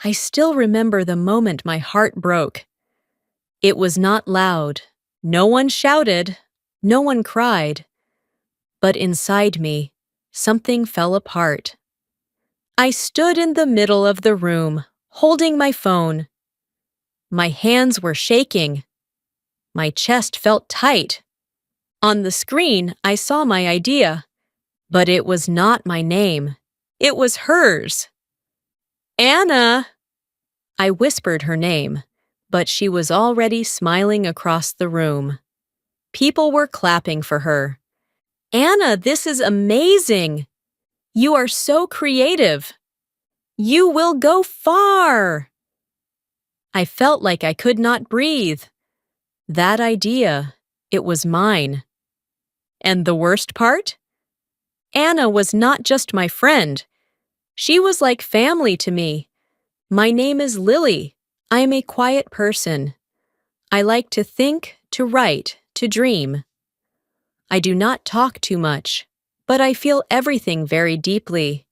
I still remember the moment my heart broke. It was not loud. No one shouted. No one cried. But inside me, something fell apart. I stood in the middle of the room, holding my phone. My hands were shaking. My chest felt tight. On the screen, I saw my idea, but it was not my name. It was hers. Anna! I whispered her name, but she was already smiling across the room. People were clapping for her. Anna, this is amazing! You are so creative. You will go far! I felt like I could not breathe. That idea, it was mine. And the worst part? Anna was not just my friend. She was like family to me. My name is Lily. I am a quiet person. I like to think, to write, to dream. I do not talk too much, but I feel everything very deeply.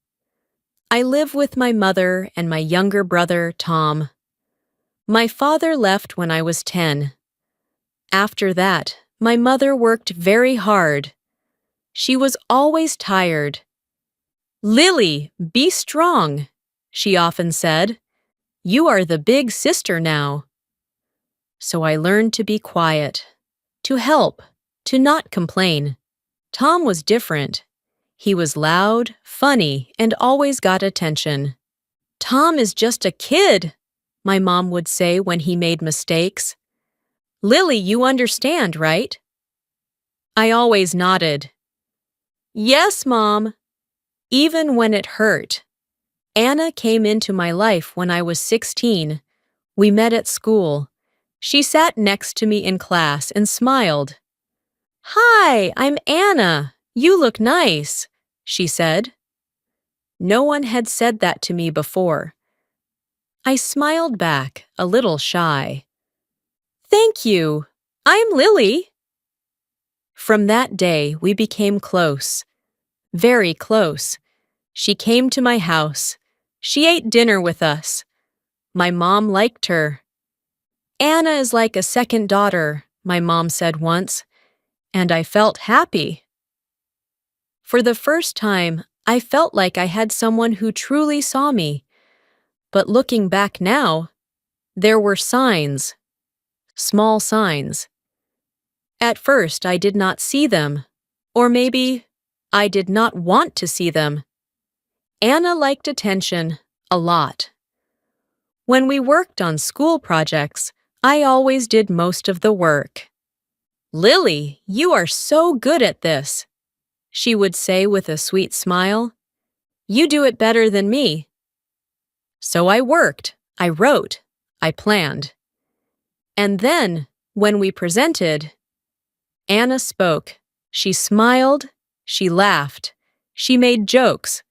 I live with my mother and my younger brother, Tom. My father left when I was 10. After that, my mother worked very hard. She was always tired. "Lily, be strong," she often said. "You are the big sister now." So I learned to be quiet, to help, to not complain. Tom was different. He was loud, funny, and always got attention. "Tom is just a kid," my mom would say when he made mistakes. "Lily, you understand, right?" I always nodded. "Yes, Mom." Even when it hurt. Anna came into my life when I was 16. We met at school. She sat next to me in class and smiled. "Hi, I'm Anna. You look nice," she said. No one had said that to me before. I smiled back, a little shy. "Thank you. I'm Lily." From that day, we became close. Very close. She came to my house. She ate dinner with us. My mom liked her. "Anna is like a second daughter," my mom said once, and I felt happy. For the first time, I felt like I had someone who truly saw me. But looking back now, there were signs. Small signs. At first, I did not see them. Or maybe I did not want to see them. Anna liked attention a lot. When we worked on school projects, I always did most of the work. "Lily, you are so good at this," she would say with a sweet smile. "You do it better than me." So I worked, I wrote, I planned. And then, when we presented, Anna spoke. She smiled, she laughed, she made jokes,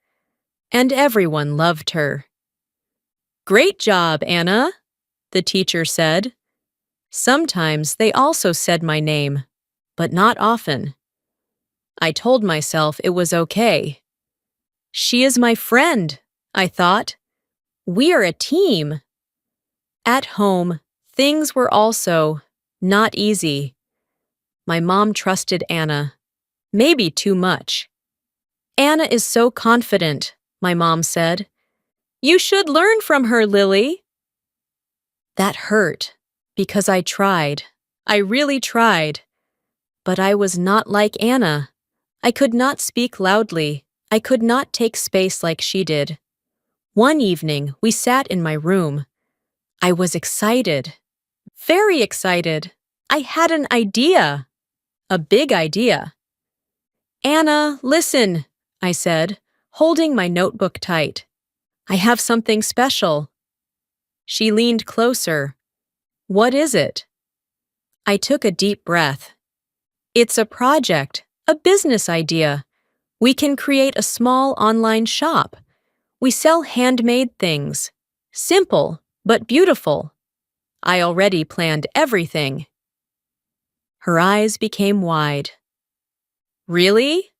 and everyone loved her. "Great job, Anna," the teacher said. Sometimes they also said my name, but not often. I told myself it was okay. She is my friend, I thought. We are a team. At home, things were also not easy. My mom trusted Anna, maybe too much. "Anna is so confident," my mom said. "You should learn from her, Lily." That hurt, because I tried. I really tried. But I was not like Anna. I could not speak loudly. I could not take space like she did. One evening, we sat in my room. I was excited. Very excited. I had an idea. A big idea. "Anna, listen," I said, holding my notebook tight. "I have something special." She leaned closer. "What is it?" I took a deep breath. "It's a project, a business idea. We can create a small online shop. We sell handmade things. Simple, but beautiful. I already planned everything." Her eyes became wide. "Really?"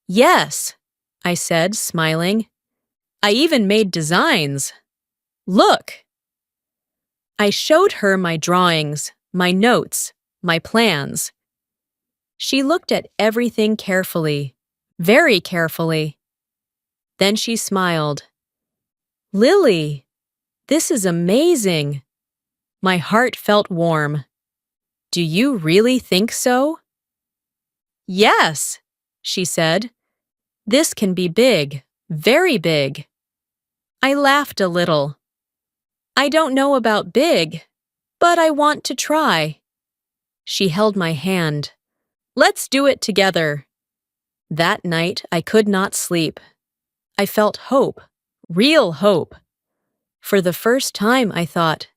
"Yes," I said, smiling. "I even made designs." Look! I showed her my drawings, my notes, my plans. She looked at everything carefully, very carefully. Then she smiled. Lily, this is amazing. My heart felt warm. Do you really think so? Yes, she said. This can be big, very big. I laughed a little. I don't know about big, but I want to try. She held my hand. Let's do it together. That night I could not sleep. I felt hope, real hope. For the first time I thought,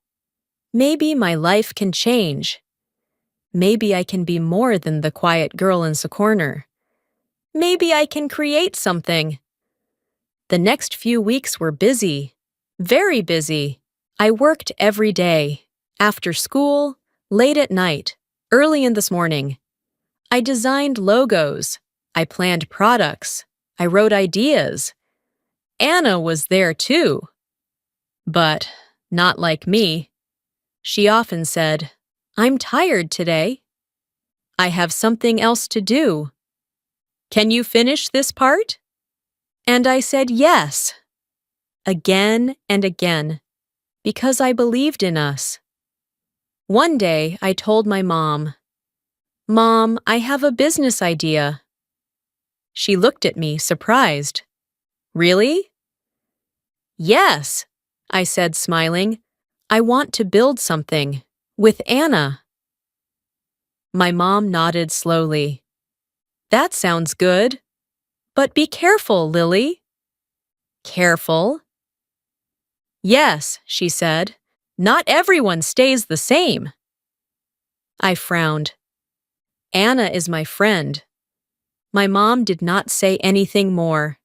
maybe my life can change. Maybe I can be more than the quiet girl in the corner. Maybe I can create something. The next few weeks were busy, very busy. I worked every day, after school, late at night, early in this morning. I designed logos. I planned products. I wrote ideas. Anna was there too. But not like me. She often said, I'm tired today. I have something else to do. Can you finish this part? And I said yes, again and again, because I believed in us. One day I told my mom, Mom, I have a business idea. She looked at me, surprised. Really? Yes, I said, smiling. I want to build something, with Anna. My mom nodded slowly. That sounds good. But be careful, Lily. Careful? Yes, she said. Not everyone stays the same. I frowned. Anna is my friend. My mom did not say anything more.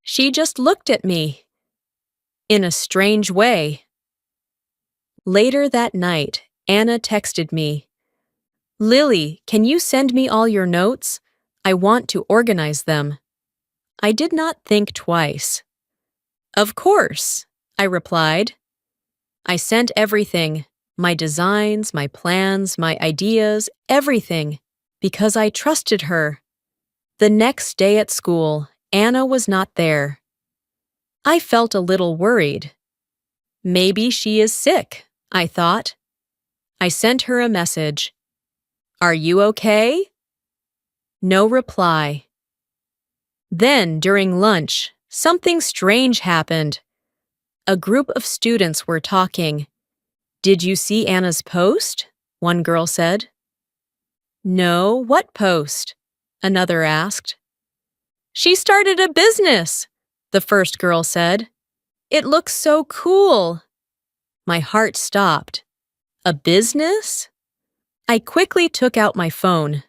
She just looked at me. In a strange way. Later that night, Anna texted me. Lily, can you send me all your notes? I want to organize them. I did not think twice. Of course, I replied. I sent everything, my designs, my plans, my ideas, everything, because I trusted her. The next day at school, Anna was not there. I felt a little worried. Maybe she is sick, I thought. I sent her a message. Are you okay? No reply. Then, during lunch, something strange happened. A group of students were talking. Did you see Anna's post? One girl said. No, what post? Another asked. She started a business, the first girl said. It looks so cool. My heart stopped. A business? I quickly took out my phone.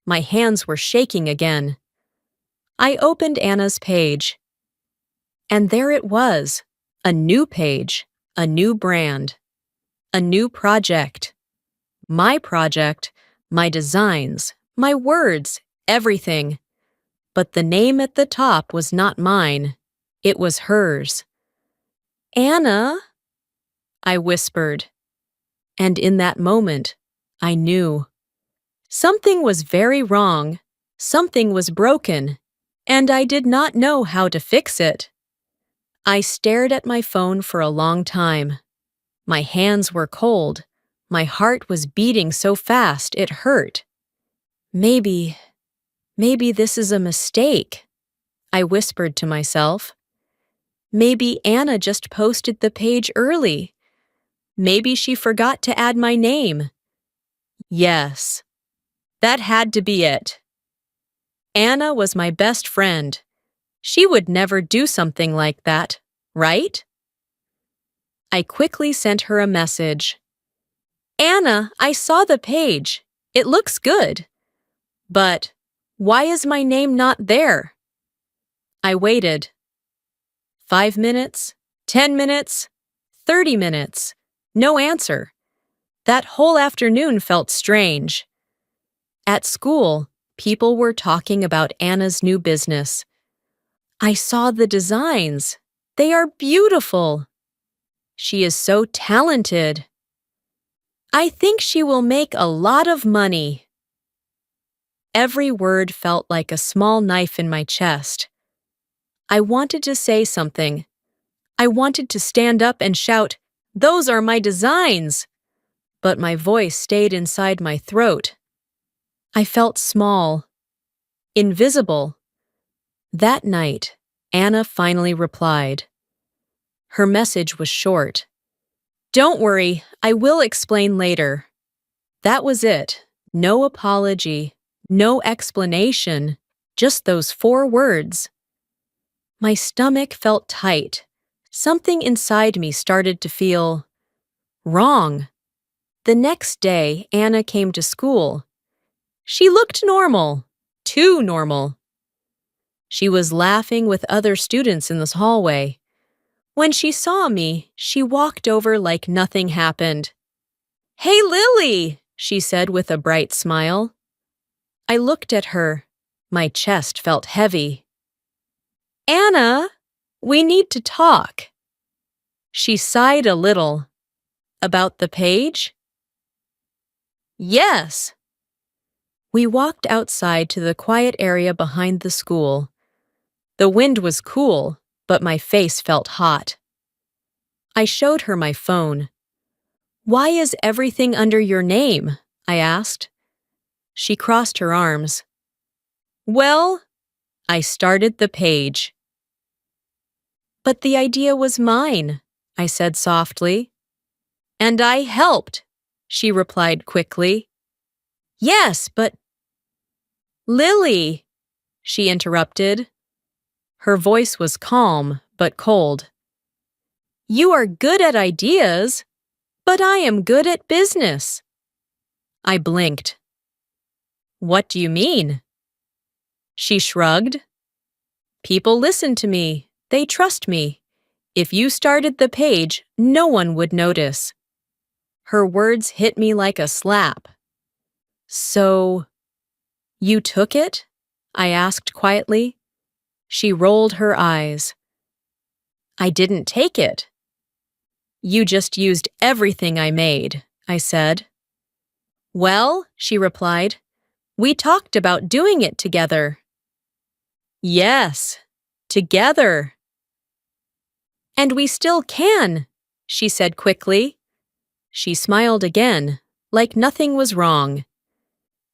My hands were shaking again. I opened Anna's page. And there it was, a new page, a new brand, a new project. My designs, my words, everything. But the name at the top was not mine. It was hers. Anna, I whispered. And in that moment, I knew. Something was very wrong, something was broken, and I did not know how to fix it. I stared at my phone for a long time. My hands were cold. My heart was beating so fast it hurt. Maybe this is a mistake, I whispered to myself. Maybe Anna just posted the page early. Maybe she forgot to add my name. Yes, that had to be it. Anna was my best friend. She would never do something like that, right? I quickly sent her a message. Anna, I saw the page. It looks good. But why is my name not there? I waited. 5 minutes, 10 minutes, 30 minutes. No answer. That whole afternoon felt strange. At school, people were talking about Anna's new business. I saw the designs. They are beautiful. She is so talented. I think she will make a lot of money. Every word felt like a small knife in my chest. I wanted to say something. I wanted to stand up and shout, "Those are my designs!" But my voice stayed inside my throat. I felt small, invisible. That night, Anna finally replied. Her message was short. "Don't worry, I will explain later." That was it. No apology, no explanation, just those 4 words. My stomach felt tight. Something inside me started to feel wrong. The next day, Anna came to school. She looked normal, too normal. She was laughing with other students in this hallway. When she saw me, she walked over like nothing happened. "Hey, Lily," she said with a bright smile. I looked at her. My chest felt heavy. "Anna, we need to talk." She sighed a little. "About the page?" "Yes." We walked outside to the quiet area behind the school. The wind was cool, but my face felt hot. I showed her my phone. "Why is everything under your name?" I asked. She crossed her arms. "Well," I started the page. "But the idea was mine," I said softly. "And I helped," she replied quickly. "Yes, but—" "Lily," she interrupted. Her voice was calm but cold. "You are good at ideas, but I am good at business." I blinked. "What do you mean?" She shrugged. "People listen to me. They trust me. If you started the page, no one would notice." Her words hit me like a slap. "So, you took it?" I asked quietly. She rolled her eyes. "I didn't take it." "You just used everything I made," I said. "Well," she replied, "we talked about doing it together." "Yes, together." "And we still can," she said quickly. She smiled again, like nothing was wrong.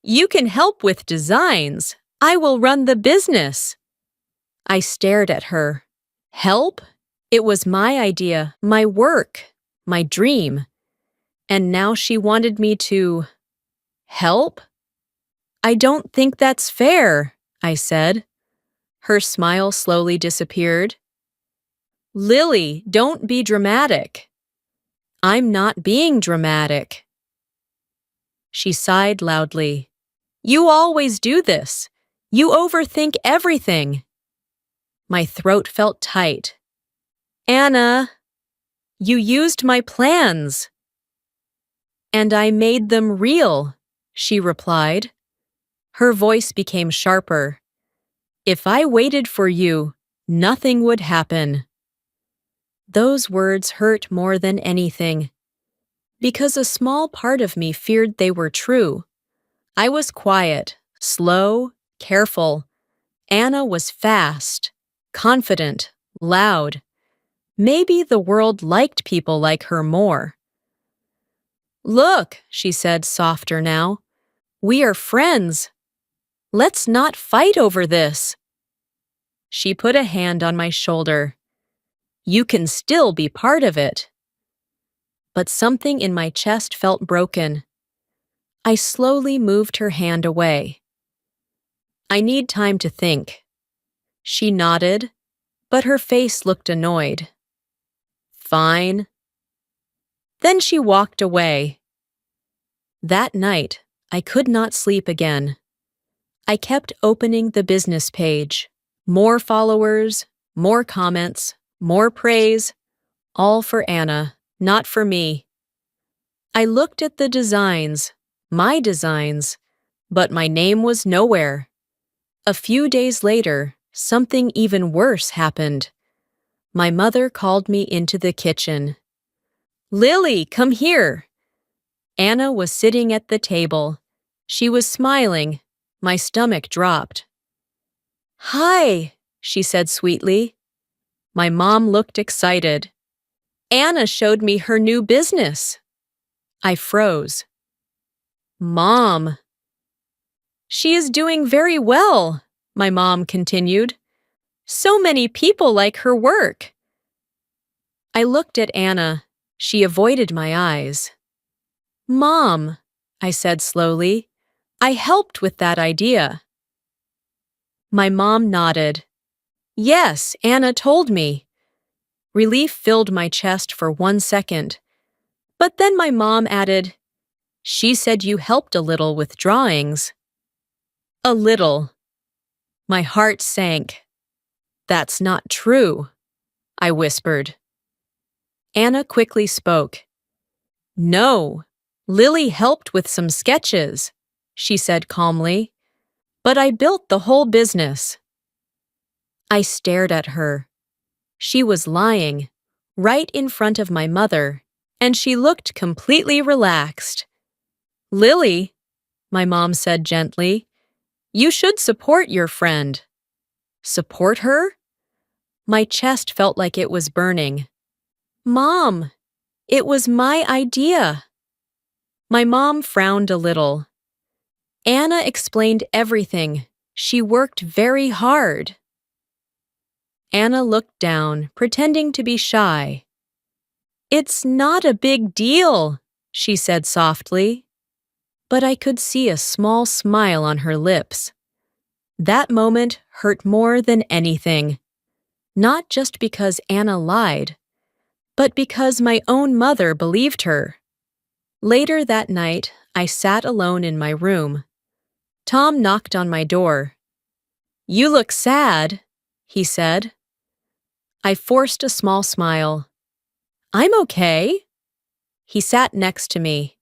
"You can help with designs. I will run the business." I stared at her. Help? It was my idea, my work, my dream. And now she wanted me to help? "I don't think that's fair," I said. Her smile slowly disappeared. "Lily, don't be dramatic." "I'm not being dramatic." She sighed loudly. "You always do this. You overthink everything." My throat felt tight. "Anna, you used my plans." "And I made them real," she replied. Her voice became sharper. "If I waited for you, nothing would happen." Those words hurt more than anything, because a small part of me feared they were true. I was quiet, slow, careful. Anna was fast, confident, loud. Maybe the world liked people like her more. "Look," she said, softer now. "We are friends. Let's not fight over this." She put a hand on my shoulder. "You can still be part of it." But something in my chest felt broken. I slowly moved her hand away. "I need time to think." She nodded, but her face looked annoyed. "Fine." Then she walked away. That night, I could not sleep again. I kept opening the business page. More followers, more comments, more praise, all for Anna, not for me. I looked at the designs, my designs, but my name was nowhere. A few days later, something even worse happened. My mother called me into the kitchen. Lily, come here. Anna was sitting at the table. She was smiling. My stomach dropped. Hi, she said sweetly. My mom looked excited. Anna showed me her new business. I froze. Mom. She is doing very well, my mom continued. So many people like her work. I looked at Anna. She avoided my eyes. Mom, I said slowly, I helped with that idea. My mom nodded. Yes, Anna told me. Relief filled my chest for 1 second. But then my mom added, she said you helped a little with drawings. A little. My heart sank. That's not true, I whispered. Anna quickly spoke. No, Lily helped with some sketches, she said calmly. But I built the whole business. I stared at her. She was lying, right in front of my mother, and she looked completely relaxed. Lily, my mom said gently, you should support your friend. Support her? My chest felt like it was burning. Mom, it was my idea. My mom frowned a little. Anna explained everything. She worked very hard. Anna looked down, pretending to be shy. It's not a big deal, she said softly. But I could see a small smile on her lips. That moment hurt more than anything. Not just because Anna lied, but because my own mother believed her. Later that night, I sat alone in my room. Tom knocked on my door. You look sad, he said. I forced a small smile. I'm okay. He sat next to me.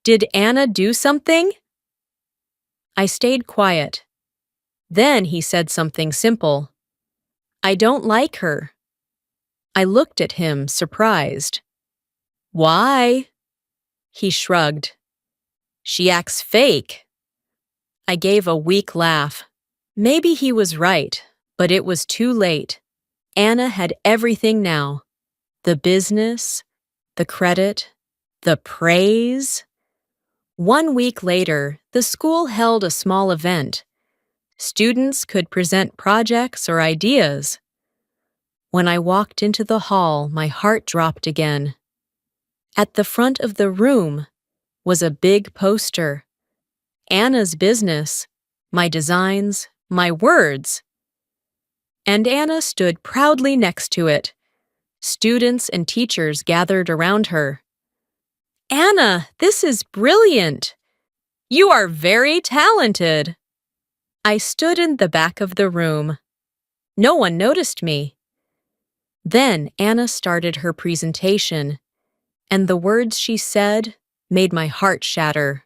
Did Anna do something? I stayed quiet. Then he said something simple. I don't like her. I looked at him, surprised. Why? He shrugged. She acts fake. I gave a weak laugh. Maybe he was right, but it was too late. Anna had everything now. The business, the credit, the praise. 1 week later, the school held a small event. Students could present projects or ideas. When I walked into the hall, my heart dropped again. At the front of the room was a big poster. Anna's business, my designs, my words. And Anna stood proudly next to it. Students and teachers gathered around her. Anna, this is brilliant. You are very talented. I stood in the back of the room. No one noticed me. Then Anna started her presentation, and the words she said made my heart shatter.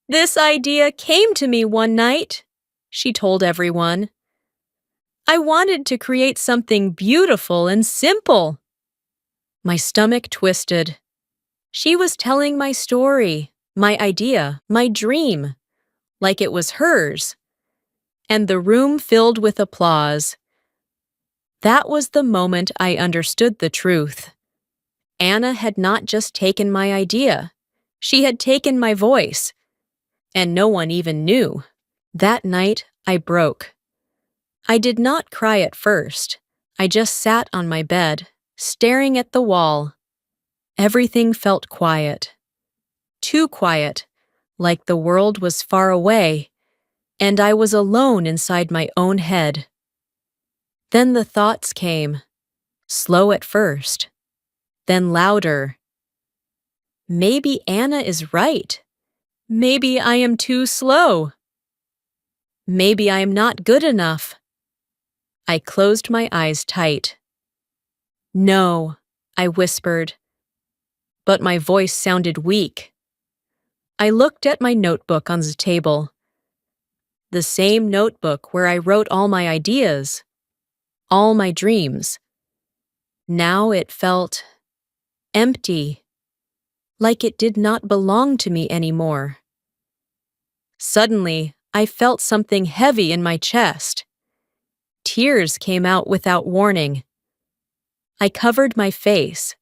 This idea came to me one night, she told everyone. I wanted to create something beautiful and simple. My stomach twisted. She was telling my story, my idea, my dream, like it was hers. And the room filled with applause. That was the moment I understood the truth. Anna had not just taken my idea. She had taken my voice. And no one even knew. That night, I broke. I did not cry at first. I just sat on my bed, staring at the wall. Everything felt quiet. Too quiet, like the world was far away, and I was alone inside my own head. Then the thoughts came, slow at first, then louder. Maybe Anna is right. Maybe I am too slow. Maybe I am not good enough. I closed my eyes tight. No, I whispered, but my voice sounded weak. I looked at my notebook on the table. The same notebook where I wrote all my ideas, all my dreams. Now it felt empty, like it did not belong to me anymore. Suddenly, I felt something heavy in my chest. Tears came out without warning. I covered my face.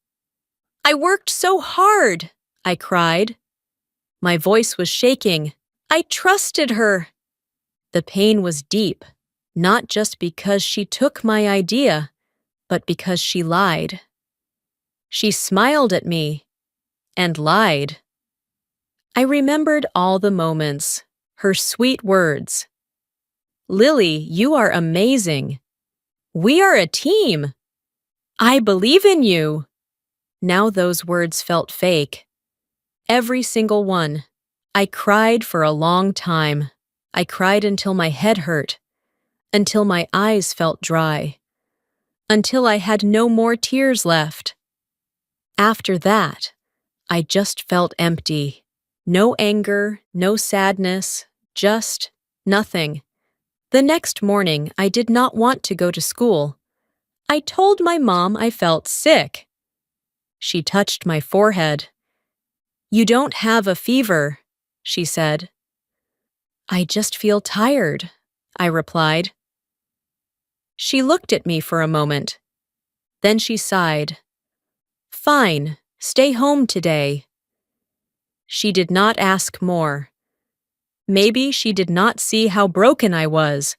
"I worked so hard," I cried. My voice was shaking. "I trusted her." The pain was deep, not just because she took my idea, but because she lied. She smiled at me and lied. I remembered all the moments, her sweet words. "Lily, you are amazing. We are a team. I believe in you." Now those words felt fake. Every single one. I cried for a long time. I cried until my head hurt, until my eyes felt dry, until I had no more tears left. After that, I just felt empty. No anger, no sadness, just nothing. The next morning, I did not want to go to school. I told my mom I felt sick. She touched my forehead. "You don't have a fever," she said. "I just feel tired," I replied. She looked at me for a moment. Then she sighed. "Fine, stay home today." She did not ask more. Maybe she did not see how broken I was.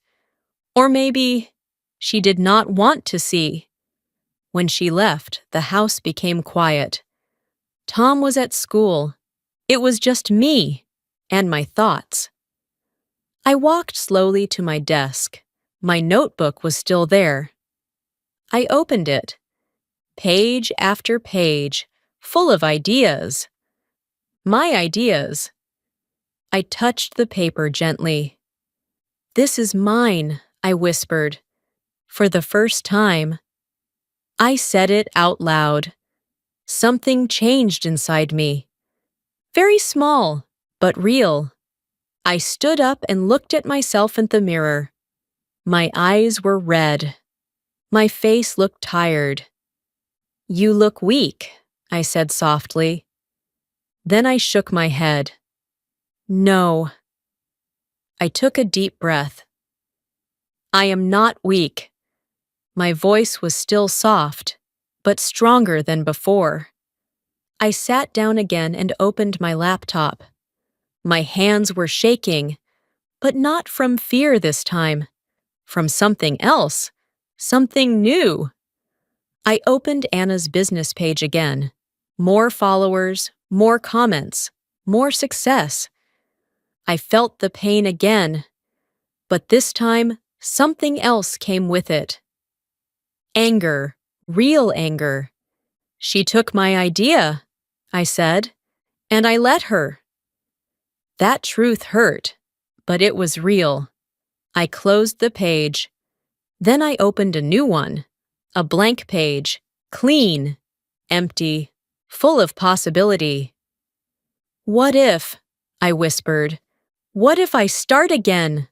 Or maybe she did not want to see. When she left, the house became quiet. Tom was at school. It was just me and my thoughts. I walked slowly to my desk. My notebook was still there. I opened it. Page after page, full of ideas. My ideas. I touched the paper gently. "This is mine," I whispered. For the first time, I said it out loud. Something changed inside me. Very small, but real. I stood up and looked at myself in the mirror. My eyes were red. My face looked tired. "You look weak," I said softly. Then I shook my head. "No." I took a deep breath. "I am not weak." My voice was still soft, but stronger than before. I sat down again and opened my laptop. My hands were shaking, but not from fear this time. From something else, something new. I opened Anna's business page again. More followers, more comments, more success. I felt the pain again, but this time something else came with it. Anger, real anger. "She took my idea," I said, "and I let her." That truth hurt, but it was real. I closed the page. Then I opened a new one. A blank page, clean, empty, full of possibility. "What if," I whispered, "what if I start again?"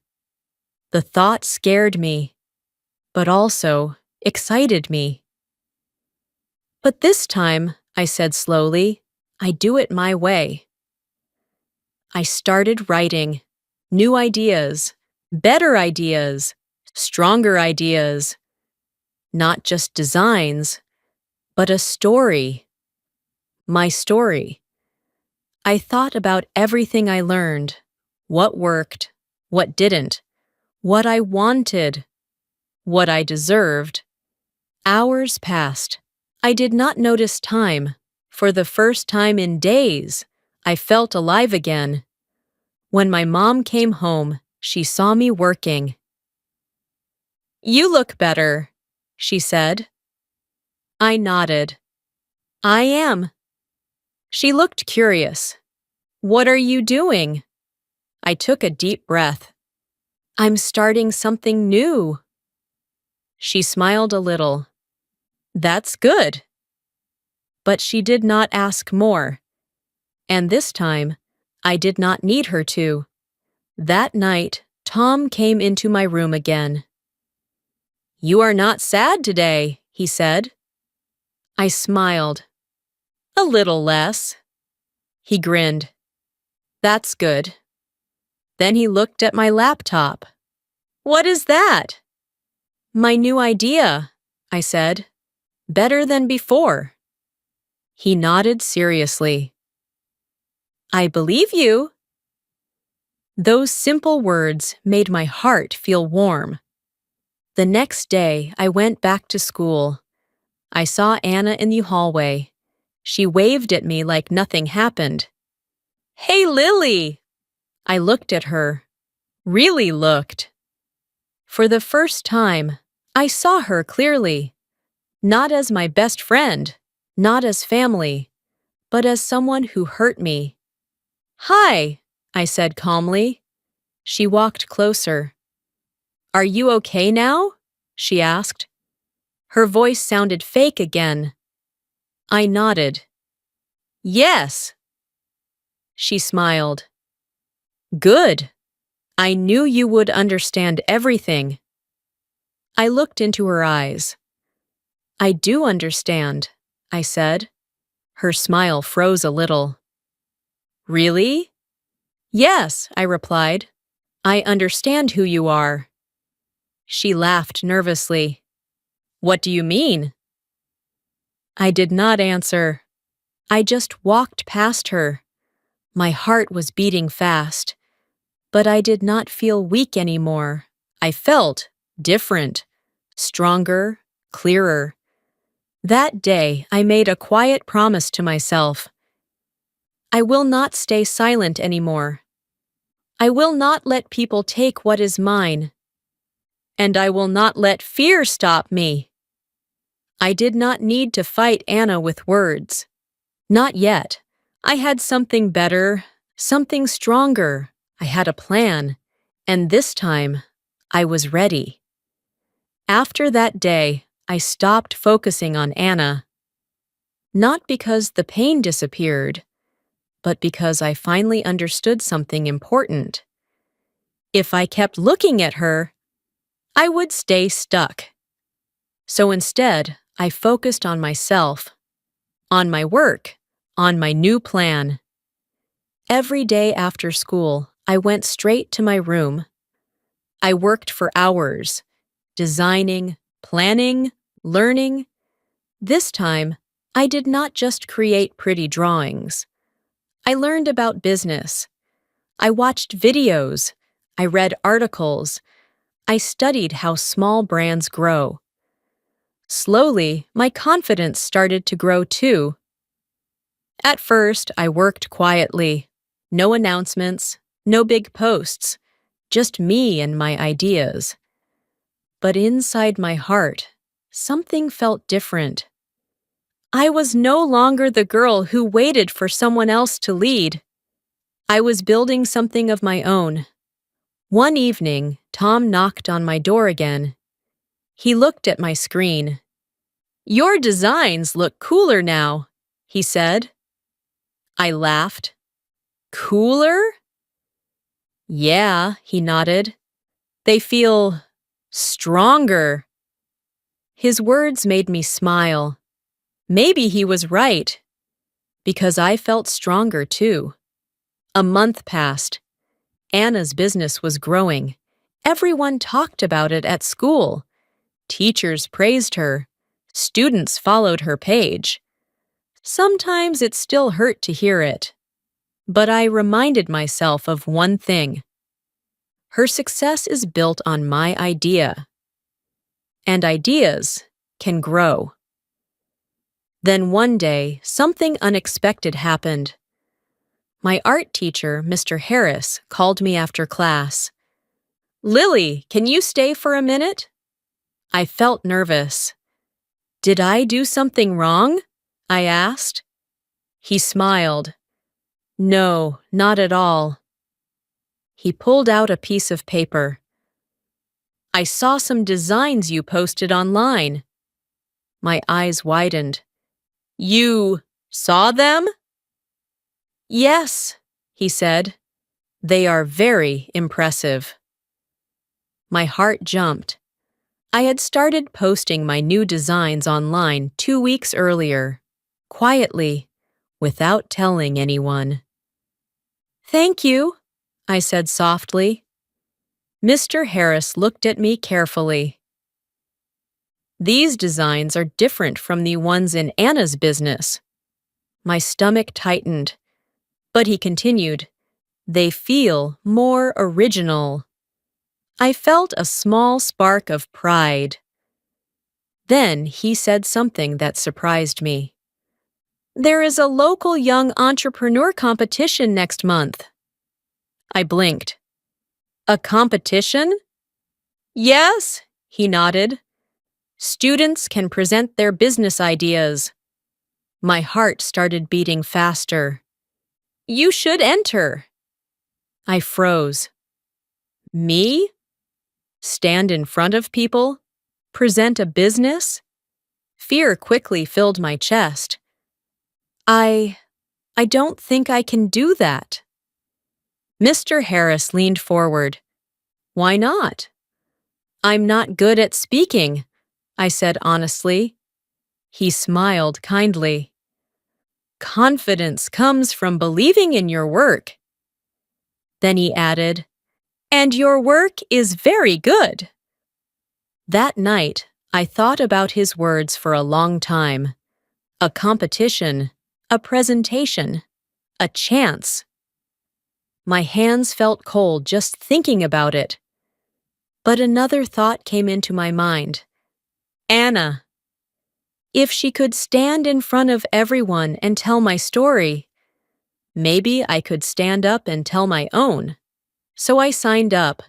The thought scared me, but also excited me. "But this time," I said slowly, "I do it my way." I started writing. New ideas, better ideas, stronger ideas. Not just designs, but a story. My story. I thought about everything I learned, what worked, what didn't, what I wanted, what I deserved. Hours passed. I did not notice time. For the first time in days, I felt alive again. When my mom came home, she saw me working. "You look better," she said. I nodded. "I am." She looked curious. "What are you doing?" I took a deep breath. "I'm starting something new." She smiled a little. "That's good." But she did not ask more. And this time, I did not need her to. That night, Tom came into my room again. "You are not sad today," he said. I smiled. A little less. He grinned. That's good. Then he looked at my laptop. What is that? My new idea, I said. Better than before. He nodded seriously. I believe you. Those simple words made my heart feel warm. The next day, I went back to school. I saw Anna in the hallway. She waved at me like nothing happened. Hey, Lily! I looked at her. Really looked. For the first time, I saw her clearly. Not as my best friend, not as family, but as someone who hurt me. Hi, I said calmly. She walked closer. Are you okay now? She asked. Her voice sounded fake again. I nodded. Yes. She smiled. Good. I knew you would understand everything. I looked into her eyes. I do understand, I said. Her smile froze a little. Really? Yes, I replied. I understand who you are. She laughed nervously. What do you mean? I did not answer. I just walked past her. My heart was beating fast, but I did not feel weak anymore. I felt different, stronger, clearer. That day, I made a quiet promise to myself. I will not stay silent anymore. I will not let people take what is mine. And I will not let fear stop me. I did not need to fight Anna with words. Not yet. I had something better, something stronger. I had a plan, and this time, I was ready. After that day, I stopped focusing on Anna. Not because the pain disappeared, but because I finally understood something important. If I kept looking at her, I would stay stuck. So instead, I focused on myself, on my work, on my new plan. Every day after school, I went straight to my room. I worked for hours, designing, planning, learning. This time, I did not just create pretty drawings. I learned about business. I watched videos. I read articles. I studied how small brands grow. Slowly, my confidence started to grow too. At first, I worked quietly. No announcements, no big posts, just me and my ideas. But inside my heart, something felt different. I was no longer the girl who waited for someone else to lead. I was building something of my own. One evening, Tom knocked on my door again. He looked at my screen. Your designs look cooler now, he said. I laughed. Cooler? Yeah, he nodded. They feel stronger. His words made me smile. Maybe he was right, because I felt stronger too. A month passed. Anna's business was growing. Everyone talked about it at school. Teachers praised her. Students followed her page. Sometimes it still hurt to hear it. But I reminded myself of one thing. Her success is built on my idea. And ideas can grow. Then one day, something unexpected happened. My art teacher, Mr. Harris, called me after class. Lily, can you stay for a minute? I felt nervous. Did I do something wrong? I asked. He smiled. No, not at all. He pulled out a piece of paper. I saw some designs you posted online. My eyes widened. You saw them? Yes, he said. They are very impressive. My heart jumped. I had started posting my new designs online 2 weeks earlier. Quietly, without telling anyone. "Thank you," I said softly. Mr. Harris looked at me carefully. "These designs are different from the ones in Anna's business." My stomach tightened, but he continued, "They feel more original." I felt a small spark of pride. Then he said something that surprised me. "There is a local young entrepreneur competition next month." I blinked. "A competition?" "Yes," he nodded. "Students can present their business ideas." My heart started beating faster. "You should enter." I froze. Me? Stand in front of people? Present a business? Fear quickly filled my chest. I don't think I can do that." Mr. Harris leaned forward. "Why not?" "I'm not good at speaking," I said honestly. He smiled kindly. "Confidence comes from believing in your work." Then he added, "And your work is very good." That night, I thought about his words for a long time. A competition, a presentation, a chance. My hands felt cold just thinking about it. But another thought came into my mind. Anna. If she could stand in front of everyone and tell my story, maybe I could stand up and tell my own. So I signed up,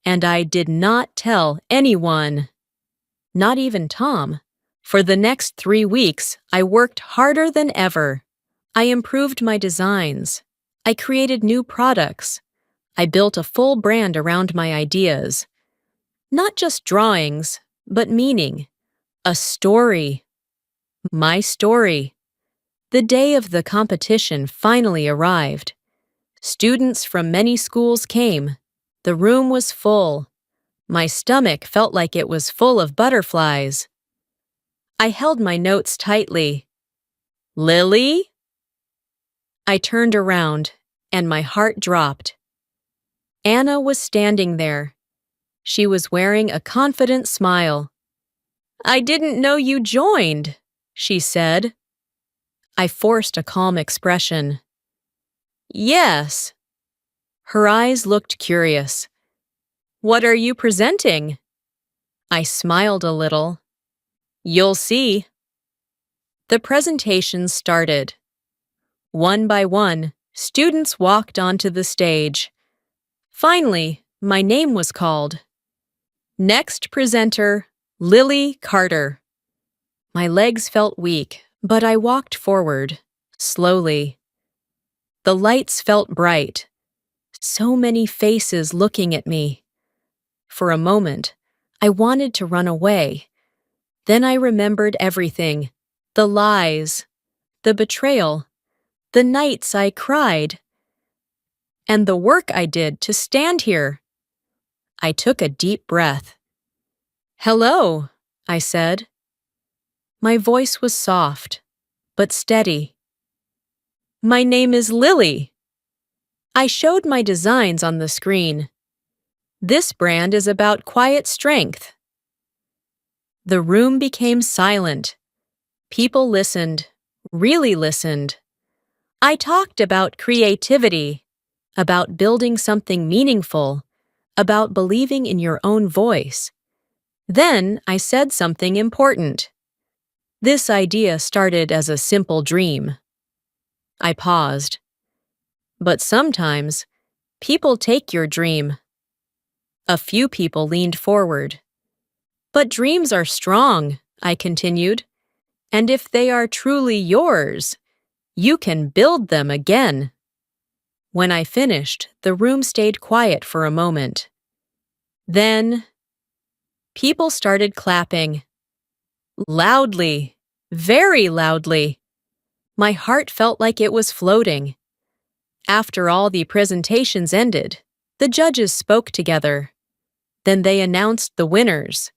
and I did not tell anyone. Not even Tom. For the next 3 weeks, I worked harder than ever. I improved my designs. I created new products. I built a full brand around my ideas. Not just drawings, but meaning. A story. My story. The day of the competition finally arrived. Students from many schools came. The room was full. My stomach felt like it was full of butterflies. I held my notes tightly. "Lily?" I turned around, and my heart dropped. Anna was standing there. She was wearing a confident smile. "I didn't know you joined," she said. I forced a calm expression. "Yes." Her eyes looked curious. "What are you presenting?" I smiled a little. "You'll see." The presentation started. One by one, students walked onto the stage. Finally, my name was called. Next presenter, Lily Carter. My legs felt weak, but I walked forward, slowly. The lights felt bright. So many faces looking at me. For a moment, I wanted to run away. Then I remembered everything. The lies, the betrayal, the nights I cried, and the work I did to stand here. I took a deep breath. "Hello," I said. My voice was soft, but steady. "My name is Lily." I showed my designs on the screen. "This brand is about quiet strength." The room became silent. People listened, really listened. I talked about creativity, about building something meaningful, about believing in your own voice. Then I said something important. This idea started as a simple dream. I paused. But sometimes, people take your dream. A few people leaned forward. "But dreams are strong," I continued. "And if they are truly yours, you can build them again." When I finished, the room stayed quiet for a moment. Then, people started clapping. Loudly, very loudly. My heart felt like it was floating. After all the presentations ended, the judges spoke together. Then they announced the winners.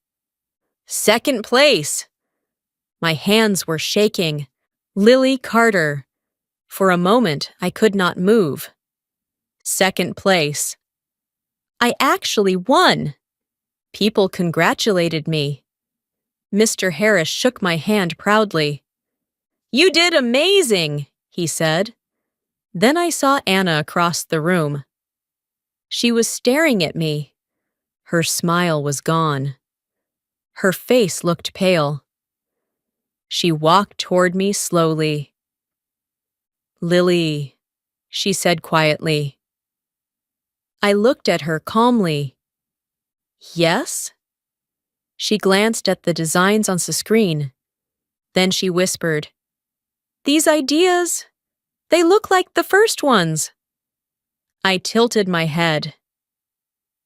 Second place. My hands were shaking. Lily Carter. For a moment, I could not move. Second place. I actually won. People congratulated me. Mr. Harris shook my hand proudly. "You did amazing," he said. Then I saw Anna across the room. She was staring at me. Her smile was gone. Her face looked pale. She walked toward me slowly. "Lily," she said quietly. I looked at her calmly. "Yes?" She glanced at the designs on the screen. Then she whispered, "These ideas, they look like the first ones." I tilted my head.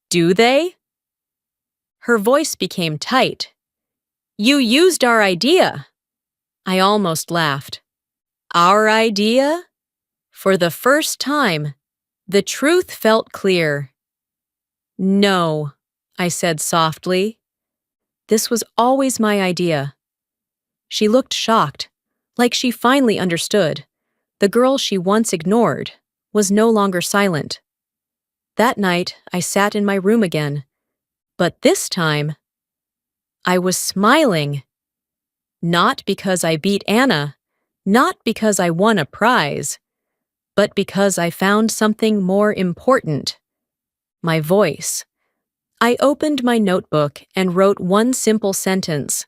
"Do they?" Her voice became tight. "You used our idea." I almost laughed. Our idea? For the first time, the truth felt clear. "No," I said softly. "This was always my idea." She looked shocked, like she finally understood. The girl she once ignored was no longer silent. That night, I sat in my room again. But this time, I was smiling. Not because I beat Anna, not because I won a prize, but because I found something more important. My voice. I opened my notebook and wrote one simple sentence.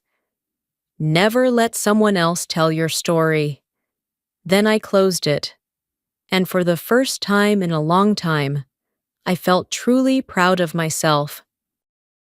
Never let someone else tell your story. Then I closed it. And for the first time in a long time, I felt truly proud of myself.